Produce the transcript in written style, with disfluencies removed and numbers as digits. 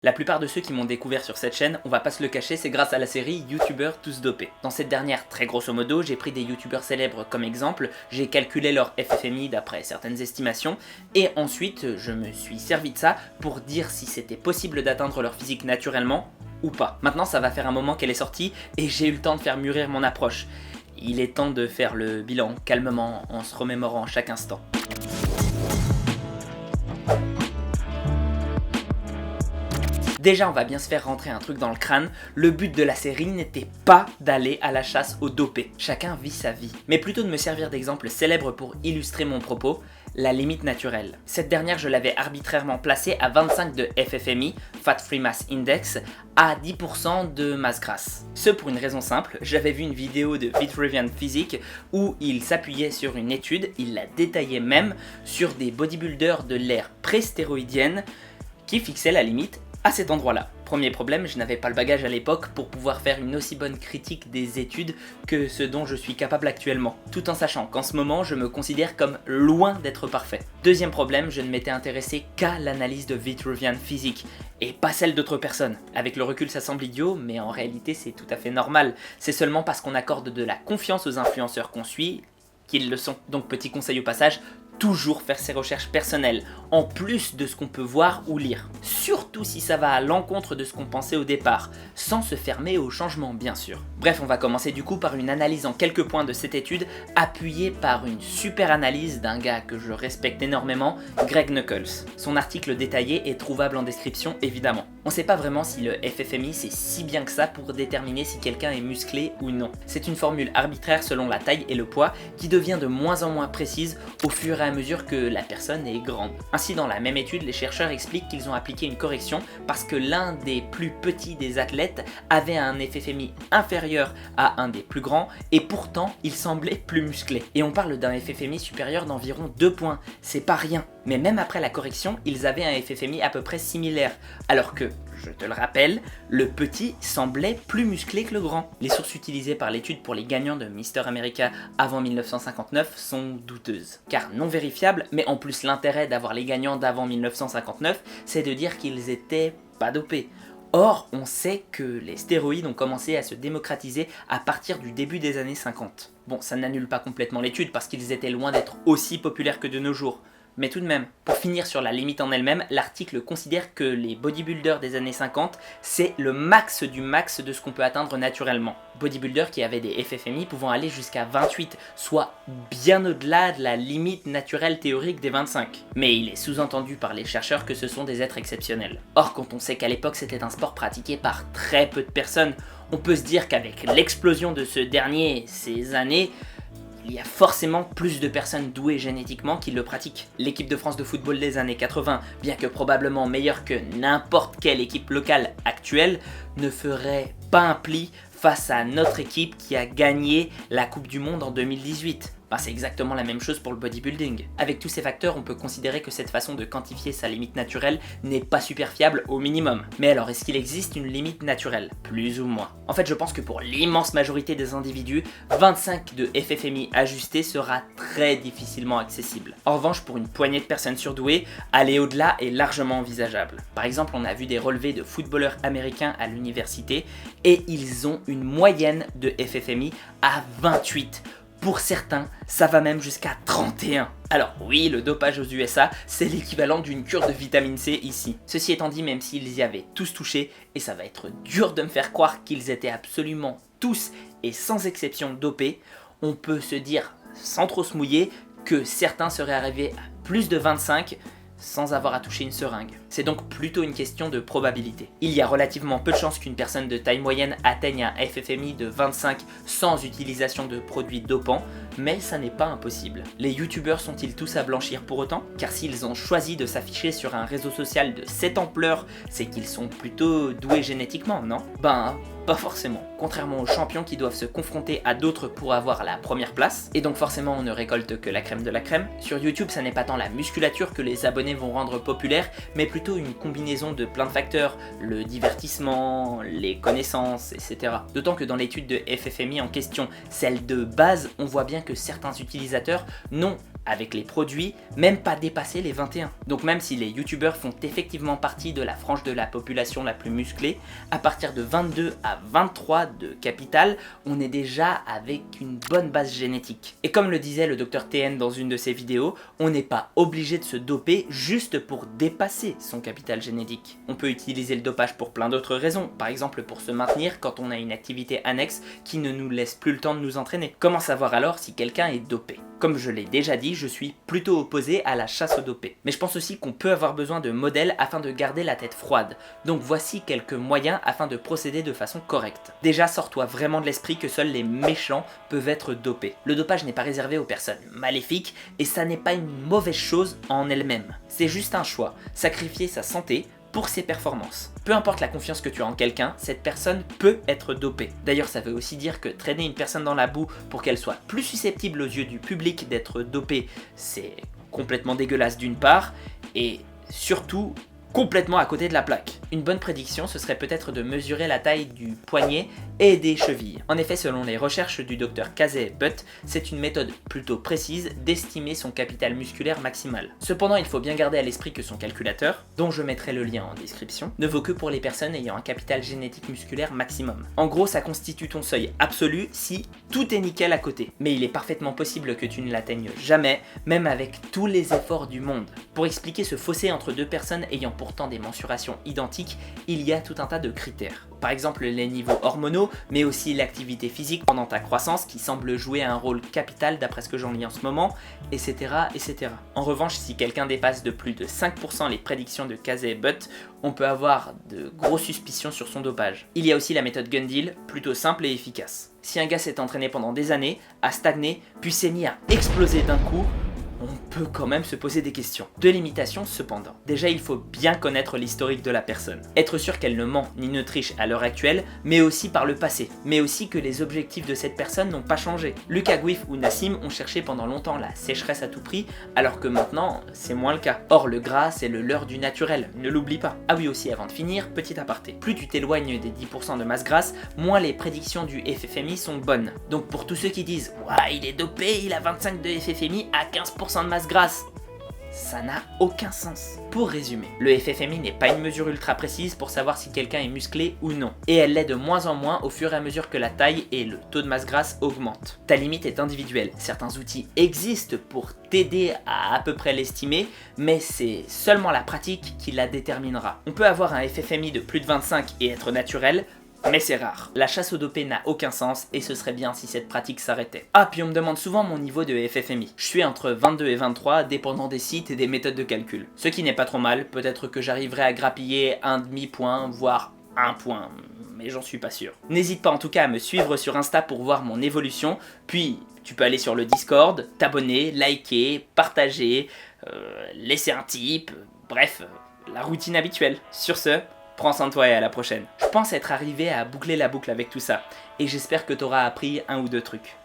La plupart de ceux qui m'ont découvert sur cette chaîne, on va pas se le cacher, c'est grâce à la série YouTubeurs tous dopés. Dans cette dernière, très grosso modo, j'ai pris des youtubeurs célèbres comme exemple, j'ai calculé leur FFMI d'après certaines estimations, et ensuite je me suis servi de ça pour dire si c'était possible d'atteindre leur physique naturellement ou pas. Maintenant ça va faire un moment qu'elle est sortie, et j'ai eu le temps de faire mûrir mon approche. Il est temps de faire le bilan calmement, en se remémorant chaque instant. Déjà, on va bien se faire rentrer un truc dans le crâne, le but de la série n'était pas d'aller à la chasse aux dopés. Chacun vit sa vie. Mais plutôt de me servir d'exemple célèbre pour illustrer mon propos, la limite naturelle. Cette dernière, je l'avais arbitrairement placée à 25 de FFMI, Fat Free Mass Index, à 10% de masse grasse. Ce pour une raison simple, j'avais vu une vidéo de Vitruvian Physique où il s'appuyait sur une étude, il la détaillait même sur des bodybuilders de l'ère pré-stéroïdienne qui fixaient la limite à cet endroit-là. Premier problème, je n'avais pas le bagage à l'époque pour pouvoir faire une aussi bonne critique des études que ce dont je suis capable actuellement, tout en sachant qu'en ce moment, je me considère comme loin d'être parfait. Deuxième problème, je ne m'étais intéressé qu'à l'analyse de Vitruvian Physique, et pas celle d'autres personnes. Avec le recul, ça semble idiot, mais en réalité, c'est tout à fait normal. C'est seulement parce qu'on accorde de la confiance aux influenceurs qu'on suit qu'ils le sont. Donc petit conseil au passage, toujours faire ses recherches personnelles, en plus de ce qu'on peut voir ou lire. Surtout si ça va à l'encontre de ce qu'on pensait au départ, sans se fermer au changement bien sûr. Bref, on va commencer du coup par une analyse en quelques points de cette étude, appuyée par une super analyse d'un gars que je respecte énormément, Greg Nuckols. Son article détaillé est trouvable en description évidemment. On sait pas vraiment si le FFMI c'est si bien que ça pour déterminer si quelqu'un est musclé ou non. C'est une formule arbitraire selon la taille et le poids qui devient de moins en moins précise au fur et à mesure que la personne est grande. Ainsi, dans la même étude, les chercheurs expliquent qu'ils ont appliqué une correction parce que l'un des plus petits des athlètes avait un FFMI inférieur à un des plus grands et pourtant il semblait plus musclé. Et on parle d'un FFMI supérieur d'environ 2 points, c'est pas rien. Mais même après la correction, ils avaient un FFMI à peu près similaire, alors que, je te le rappelle, le petit semblait plus musclé que le grand. Les sources utilisées par l'étude pour les gagnants de Mister America avant 1959 sont douteuses, car non vérifiables, mais en plus l'intérêt d'avoir les gagnants d'avant 1959, c'est de dire qu'ils étaient pas dopés. Or, on sait que les stéroïdes ont commencé à se démocratiser à partir du début des années 50. Bon, ça n'annule pas complètement l'étude parce qu'ils étaient loin d'être aussi populaires que de nos jours. Mais tout de même, pour finir sur la limite en elle-même, l'article considère que les bodybuilders des années 50, c'est le max du max de ce qu'on peut atteindre naturellement. Bodybuilders qui avaient des FFMI pouvant aller jusqu'à 28, soit bien au-delà de la limite naturelle théorique des 25. Mais il est sous-entendu par les chercheurs que ce sont des êtres exceptionnels. Or, quand on sait qu'à l'époque c'était un sport pratiqué par très peu de personnes, on peut se dire qu'avec l'explosion de ce dernier ces années, il y a forcément plus de personnes douées génétiquement qui le pratiquent. L'équipe de France de football des années 80, bien que probablement meilleure que n'importe quelle équipe locale actuelle, ne ferait pas un pli face à notre équipe qui a gagné la Coupe du Monde en 2018. C'est exactement la même chose pour le bodybuilding. Avec tous ces facteurs, on peut considérer que cette façon de quantifier sa limite naturelle n'est pas super fiable au minimum. Mais alors, est-ce qu'il existe une limite naturelle? Plus ou moins. En fait, je pense que pour l'immense majorité des individus, 25 de FFMI ajusté sera très difficilement accessible. En revanche, pour une poignée de personnes surdouées, aller au-delà est largement envisageable. Par exemple, on a vu des relevés de footballeurs américains à l'université et ils ont une moyenne de FFMI à 28. Pour certains, ça va même jusqu'à 31. Alors oui, le dopage aux USA, c'est l'équivalent d'une cure de vitamine C ici. Ceci étant dit, même s'ils y avaient tous touché, et ça va être dur de me faire croire qu'ils étaient absolument tous et sans exception dopés, on peut se dire, sans trop se mouiller, que certains seraient arrivés à plus de 25 sans avoir à toucher une seringue. C'est donc plutôt une question de probabilité. Il y a relativement peu de chances qu'une personne de taille moyenne atteigne un FFMI de 25 sans utilisation de produits dopants, mais ça n'est pas impossible. Les youtubeurs sont-ils tous à blanchir pour autant? Car s'ils ont choisi de s'afficher sur un réseau social de cette ampleur, c'est qu'ils sont plutôt doués génétiquement, non? Pas forcément. Contrairement aux champions qui doivent se confronter à d'autres pour avoir la première place, et donc forcément on ne récolte que la crème de la crème, sur YouTube ça n'est pas tant la musculature que les abonnés vont rendre populaire, mais plutôt une combinaison de plein de facteurs, le divertissement, les connaissances, etc. D'autant que dans l'étude de FFMI en question, celle de base, on voit bien que certains utilisateurs n'ont avec les produits, même pas dépasser les 21. Donc même si les youtubeurs font effectivement partie de la frange de la population la plus musclée, à partir de 22 à 23 de capital, on est déjà avec une bonne base génétique. Et comme le disait le Dr TN dans une de ses vidéos, on n'est pas obligé de se doper juste pour dépasser son capital génétique. On peut utiliser le dopage pour plein d'autres raisons, par exemple pour se maintenir quand on a une activité annexe qui ne nous laisse plus le temps de nous entraîner. Comment savoir alors si quelqu'un est dopé ? Comme je l'ai déjà dit, je suis plutôt opposé à la chasse aux dopés. Mais je pense aussi qu'on peut avoir besoin de modèles afin de garder la tête froide. Donc voici quelques moyens afin de procéder de façon correcte. Déjà, sors-toi vraiment de l'esprit que seuls les méchants peuvent être dopés. Le dopage n'est pas réservé aux personnes maléfiques et ça n'est pas une mauvaise chose en elle-même. C'est juste un choix, sacrifier sa santé pour ses performances. Peu importe la confiance que tu as en quelqu'un, cette personne peut être dopée. D'ailleurs, ça veut aussi dire que traîner une personne dans la boue pour qu'elle soit plus susceptible aux yeux du public d'être dopée, c'est complètement dégueulasse d'une part, et surtout complètement à côté de la plaque. Une bonne prédiction, ce serait peut-être de mesurer la taille du poignet et des chevilles. En effet, selon les recherches du Dr Casey et Butt, c'est une méthode plutôt précise d'estimer son capital musculaire maximal. Cependant, il faut bien garder à l'esprit que son calculateur, dont je mettrai le lien en description, ne vaut que pour les personnes ayant un capital génétique musculaire maximum. En gros, ça constitue ton seuil absolu si tout est nickel à côté. Mais il est parfaitement possible que tu ne l'atteignes jamais, même avec tous les efforts du monde. Pour expliquer ce fossé entre deux personnes ayant pourtant des mensurations identiques, il y a tout un tas de critères. Par exemple les niveaux hormonaux, mais aussi l'activité physique pendant ta croissance qui semble jouer un rôle capital d'après ce que j'en lis en ce moment, etc. etc. En revanche, si quelqu'un dépasse de plus de 5% les prédictions de Casey et Butt, on peut avoir de grosses suspicions sur son dopage. Il y a aussi la méthode Gun Deal, plutôt simple et efficace. Si un gars s'est entraîné pendant des années, a stagné, puis s'est mis à exploser d'un coup, on peut quand même se poser des questions. Deux limitations cependant. Déjà, il faut bien connaître l'historique de la personne. Être sûr qu'elle ne ment ni ne triche à l'heure actuelle, mais aussi par le passé. Mais aussi que les objectifs de cette personne n'ont pas changé. Lucas Guif ou Nassim ont cherché pendant longtemps la sécheresse à tout prix, alors que maintenant, c'est moins le cas. Or, le gras, c'est le leurre du naturel, ne l'oublie pas. Ah oui aussi, avant de finir, petit aparté. Plus tu t'éloignes des 10% de masse grasse, moins les prédictions du FFMI sont bonnes. Donc pour tous ceux qui disent « Ouah, il est dopé, il a 25 de FFMI à 15% de masse grasse », ça n'a aucun sens. Pour résumer, le FFMI n'est pas une mesure ultra précise pour savoir si quelqu'un est musclé ou non, et elle l'est de moins en moins au fur et à mesure que la taille et le taux de masse grasse augmentent. Ta limite est individuelle, certains outils existent pour t'aider à peu près l'estimer, mais c'est seulement la pratique qui la déterminera. On peut avoir un FFMI de plus de 25 et être naturel, mais c'est rare. La chasse aux dopés n'a aucun sens et ce serait bien si cette pratique s'arrêtait. Ah, puis on me demande souvent mon niveau de FFMI. Je suis entre 22 et 23, dépendant des sites et des méthodes de calcul. Ce qui n'est pas trop mal, peut-être que j'arriverai à grappiller un demi-point, voire un point, mais j'en suis pas sûr. N'hésite pas en tout cas à me suivre sur Insta pour voir mon évolution, puis tu peux aller sur le Discord, t'abonner, liker, partager, laisser un tip, bref, la routine habituelle. Sur ce, prends soin de toi et à la prochaine. Je pense être arrivé à boucler la boucle avec tout ça, et j'espère que t'auras appris un ou deux trucs.